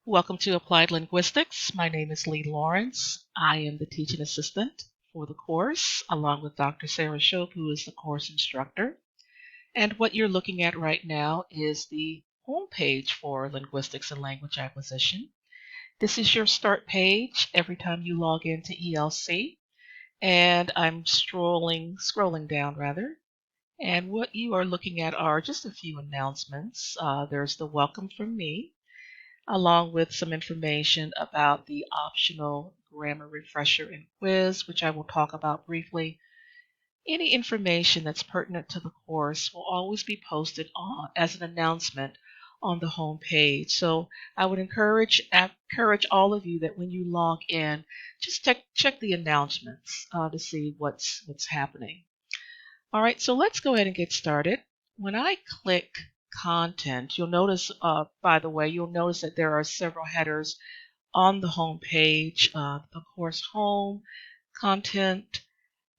Welcome to Applied Linguistics. My name is Lee Lawrence. I am the teaching assistant for the course, along with Dr. Sarah Shope, who is the course instructor. And what you're looking at right now is the homepage for Linguistics and Language Acquisition. This is your start page every time you log into ELC. And I'm scrolling down rather. And what you are looking at are just a few announcements. There's the welcome from me, along with some information about the optional grammar refresher and quiz, which I will talk about briefly. Any information that's pertinent to the course will always be posted on as an announcement on the home page. So I would encourage all of you that when you log in, just check the announcements to see what's happening. All right, so let's go ahead and get started. When I click content, you'll notice, by the way, you'll notice that there are several headers on the home page. The course home, content,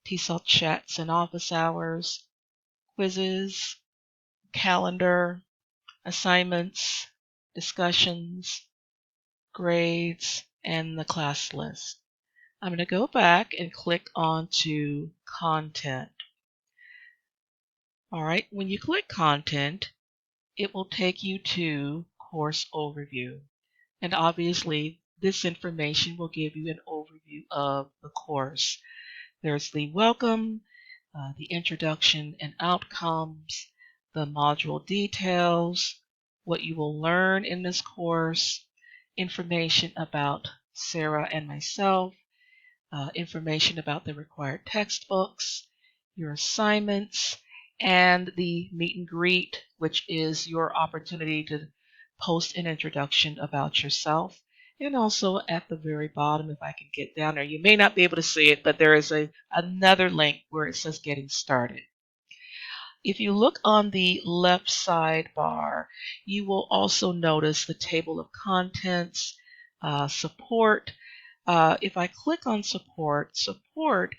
TESOL chats and office hours, quizzes, calendar, assignments, discussions, grades, and the class list. I'm going to go back and click on to content. All right, when you click content, it will take you to course overview. And obviously, this information will give you an overview of the course. There's the welcome, the introduction and outcomes, the module details, what you will learn in this course, information about Sarah and myself, information about the required textbooks, your assignments, and the meet and greet, which is your opportunity to post an introduction about yourself. And also at the very bottom, if I can get down there, you may not be able to see it, but there is another link where it says getting started. If you look on the left sidebar, you will also notice the table of contents, support. If I click on support, support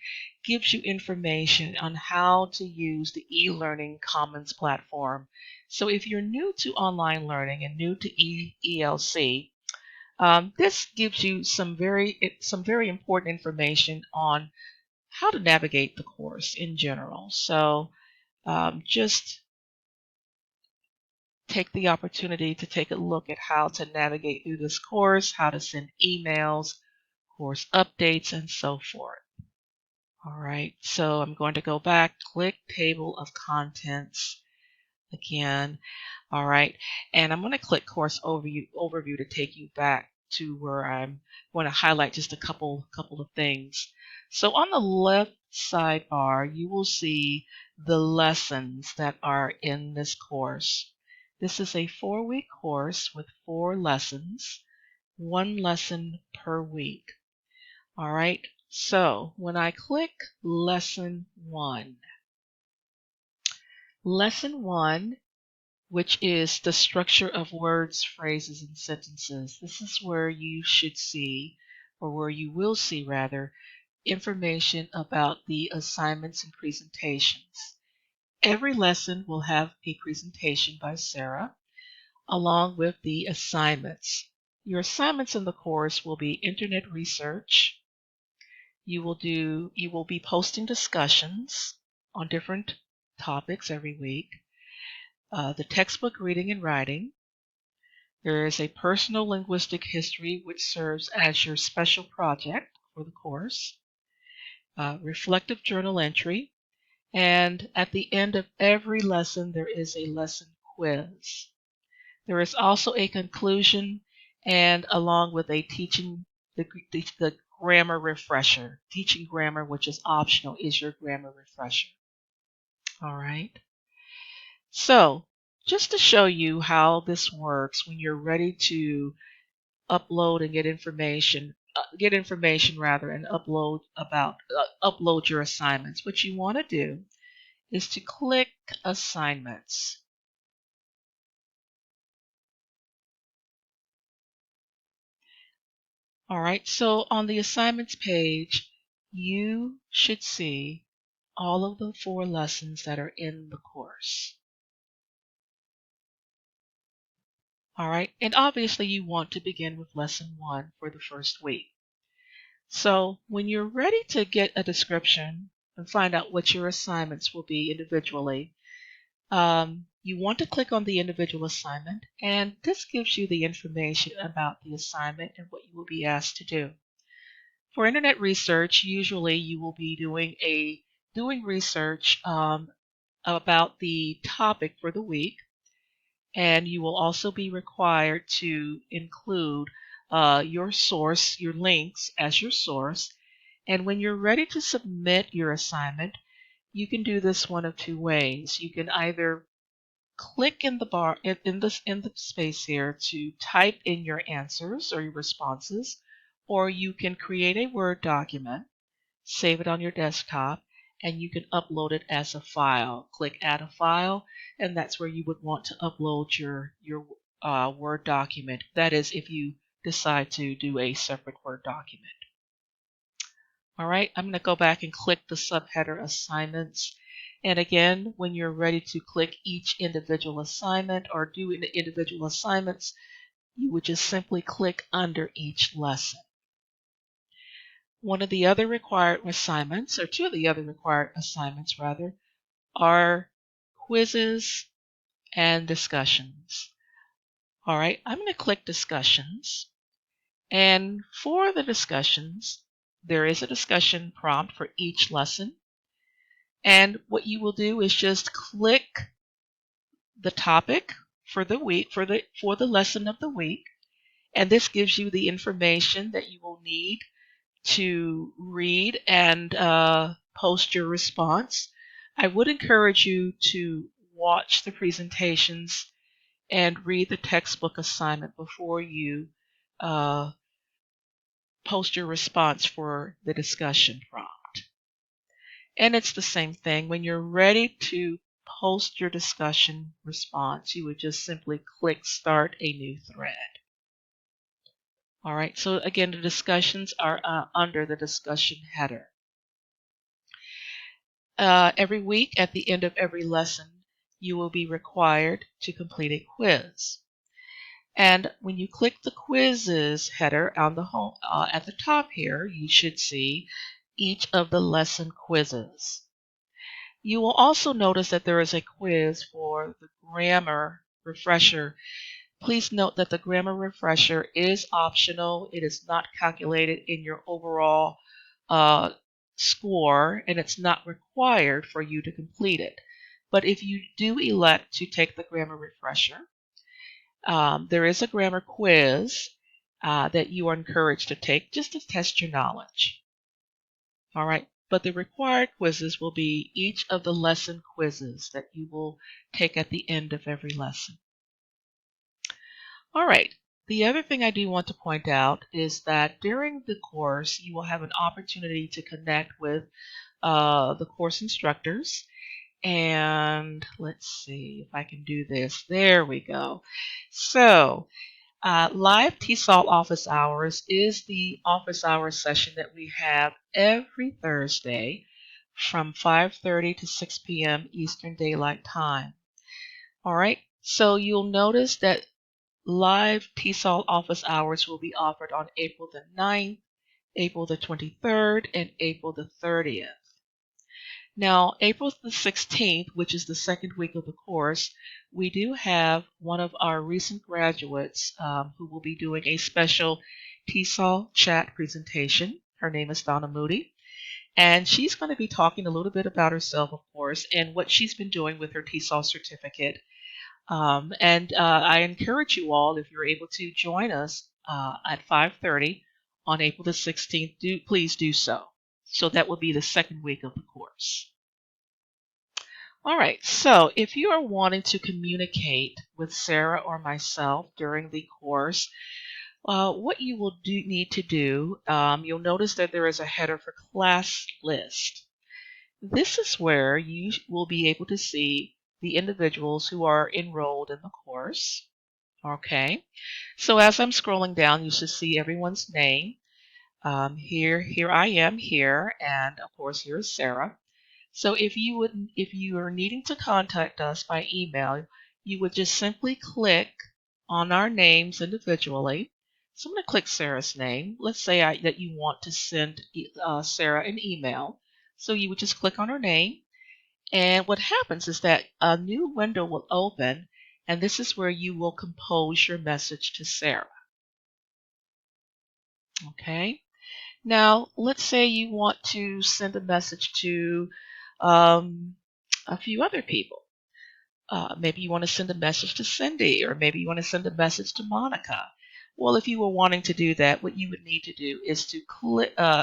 gives you information on how to use the eLearning Commons platform. So if you're new to online learning and new to ELC, this gives you some very important information on how to navigate the course in general. So just take the opportunity to take a look at how to navigate through this course, how to send emails, course updates, and so forth. All right, so I'm going to go back, click table of contents again. All right, and I'm going to click course overview to take you back to where I'm going to highlight just a couple of things. So on the left sidebar, you will see the lessons that are in this course. This is a 4-week course with 4 lessons, 1 lesson per week. All right, so when I click lesson 1, which is the structure of words, phrases, and sentences, this is where you should see, or where you will see rather, information about the assignments and presentations. Every lesson will have a presentation by Sarah, along with the assignments. Your assignments in the course will be internet research. You will be posting discussions on different topics every week. The textbook reading and writing. There is a personal linguistic history which serves as your special project for the course. Reflective journal entry. And at the end of every lesson, there is a lesson quiz. There is also a conclusion, and along with a the grammar refresher. Teaching grammar, which is optional, is your grammar refresher. All right. So just to show you how this works when you're ready to upload and get information rather, and upload your assignments, what you want to do is to click assignments. All right, so on the assignments page, you should see all of the 4 lessons that are in the course. All right, and obviously you want to begin with lesson 1 for the first week. So when you're ready to get a description and find out what your assignments will be individually, you want to click on the individual assignment, and this gives you the information about the assignment and what you will be asked to do. For internet research, usually you will be doing research about the topic for the week, and you will also be required to include your source, your links as your source. And when you're ready to submit your assignment, you can do this one of two ways. You can either click in the bar in the space here to type in your answers or your responses, or you can create a Word document, save it on your desktop, and you can upload it as a file. Click Add a File, and that's where you would want to upload your Word document. That is, if you decide to do a separate Word document. All right, I'm going to go back and click the subheader Assignments. And again, when you're ready to click each individual assignment or do individual assignments, you would just simply click under each lesson. One of the other required assignments, or two of the other required assignments rather, are quizzes and discussions. All right, I'm going to click Discussions. And for the discussions, there is a discussion prompt for each lesson. And what you will do is just click the topic for the week, for the lesson of the week, and this gives you the information that you will need to read and post your response. I would encourage you to watch the presentations and read the textbook assignment before you post your response for the discussion prompt. And it's the same thing. When you're ready to post your discussion response, you would just simply click Start a New Thread. All right, so again, the discussions are under the discussion header. Every week, at the end of every lesson, you will be required to complete a quiz. And when you click the quizzes header on the home at the top here, you should see each of the lesson quizzes. You will also notice that there is a quiz for the grammar refresher. Please note that the grammar refresher is optional. It is not calculated in your overall score, and it's not required for you to complete it. But if you do elect to take the grammar refresher, there is a grammar quiz that you are encouraged to take just to test your knowledge. All right, but the required quizzes will be each of the lesson quizzes that you will take at the end of every lesson. All right, the other thing I do want to point out is that during the course, you will have an opportunity to connect with the course instructors. And let's see if I can do this. There we go. So live TESOL office hours is the office hour session that we have every Thursday from 5:30 to 6 p.m. Eastern Daylight Time. All right, so you'll notice that live TESOL office hours will be offered on April the 9th, April the 23rd, and April the 30th. Now, April the 16th, which is the second week of the course, we do have one of our recent graduates who will be doing a special TESOL chat presentation. Her name is Donna Moody, and she's going to be talking a little bit about herself, of course, and what she's been doing with her TESOL certificate. I encourage you all, if you're able to join us at 5:30 on April the 16th, please do so. So that will be the second week of the course. All right, so if you are wanting to communicate with Sarah or myself during the course, what you will need to do, you'll notice that there is a header for class list. This is where you will be able to see the individuals who are enrolled in the course. Okay, so as I'm scrolling down, you should see everyone's name. Here I am here, and of course here is Sarah. So if you are needing to contact us by email, you would just simply click on our names individually. So I'm going to click Sarah's name. Let's say that you want to send Sarah an email. So you would just click on her name. And what happens is that a new window will open, and this is where you will compose your message to Sarah. Okay. Now, let's say you want to send a message to a few other people. Maybe you want to send a message to Cindy, or maybe you want to send a message to Monica. Well, if you were wanting to do that, what you would need to do is to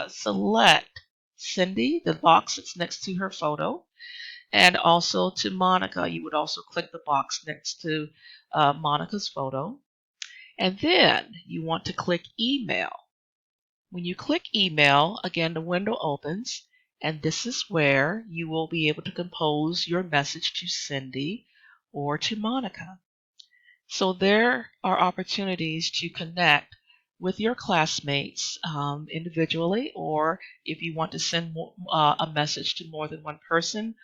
select Cindy, the box that's next to her photo, and also to Monica. You would also click the box next to Monica's photo. And then you want to click email. When you click email, again, the window opens, and this is where you will be able to compose your message to Cindy or to Monica. So there are opportunities to connect with your classmates individually, or if you want to send a message to more than one person,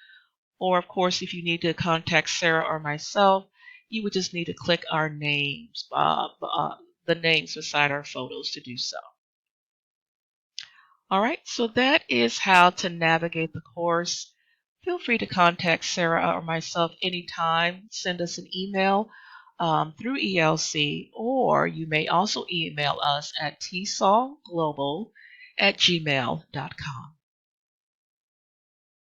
or of course, if you need to contact Sarah or myself, you would just need to click our names, the names beside our photos to do so. All right, so that is how to navigate the course. Feel free to contact Sarah or myself anytime. Send us an email through ELC, or you may also email us at tsawglobal@gmail.com.